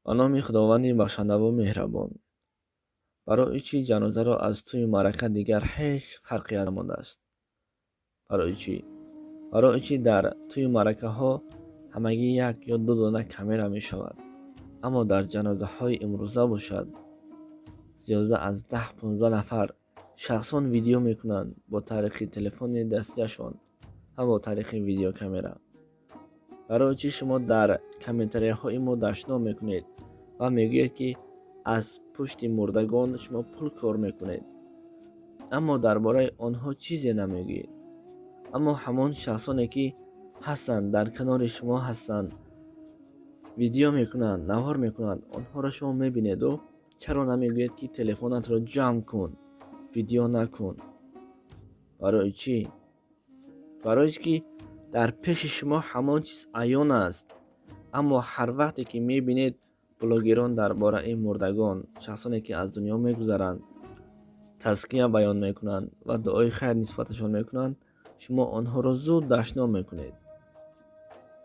به نام خداوند بخشنده و مهربان. برای چی جنازه را از توی معرکه دیگر هیچ فرقی نمانده است؟ برای چی؟ برای چی در توی معرکه ها همگی یک یا دو دانه کامera می شود، اما در جنازه های امروزه باشد زیاده از 10-15 نفر شخصان ویدیو میکنند با طریق تلفن دستیشان و با طریق ویدیو کامera. برای چی شما در کامنتری های ما داشنا میکنید و میگوید که از پشت مردگان شما پول کار میکنید، اما درباره آنها چیزی نمیگوید؟ اما همان شخصانی که هستند در کنار شما هستند، ویدیو میکنند، نوار میکنند، آنها را شما میبینید و چرا نمیگوید که تلفنت را جمع کن، ویدیو نکن؟ برای چی؟ برای که در پیش شما همان چیز عیان است، اما هر وقتی که میبینید بلاگران درباره این مردگان، شخصانی که از دنیا میگذرند، تزکیه بیان میکنند و دعای خیر نسبتشان میکنند، شما آنها را زود دشنا میکنید،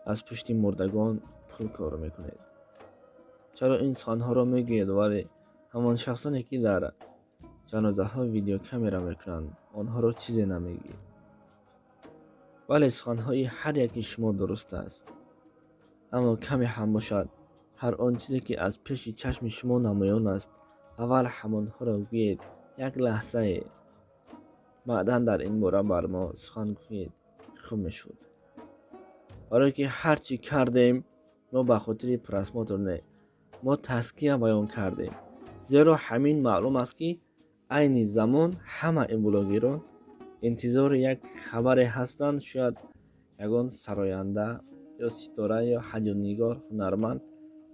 از پشت مردگان پول کار میکنید. چرا این سخنها را میگوید ولی همان شخصانی که در جنازه ها ویدیو کامera میکنند آنها را چیزی نمیگوید؟ ولی سخنهای هر یکی شما درست است، اما کمی هم باشد هر آن چیزی که از پیش چشم شما نمایان است اول همانها را گویید. یک لحظه بعدا در این باره بر ما سخن گویید خوب میشد. برای که هرچی کردیم ما به خاطر پرسماتر نه، ما تزکیه بیان کردیم، زیرا همین معلوم است که عین زمان همه این بلاگران انتظار یک خبر هستند، شاید یگان سراینده یا ستاره یا حجونیگار هنرمند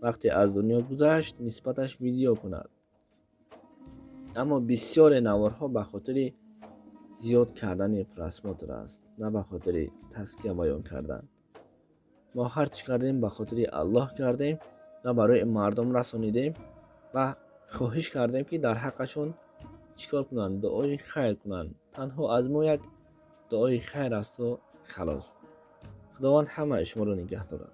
وقتی از دنیا گذشت نسبتش ویدیو کند. اما بسیار نوارها به خاطر زیاد کردن پرسماتر است، نه به خاطر تزکیه بیان کردن. ما هر چی کردیم به خاطر الله کردیم و برای مردم رسانیدیم و خواهش کردیم که در حقشون چیکار کنند؟ دعای خیر کنند. تنها از ما یک دعای خیر است و خلاص. خداوند همه شما را نگه دارد.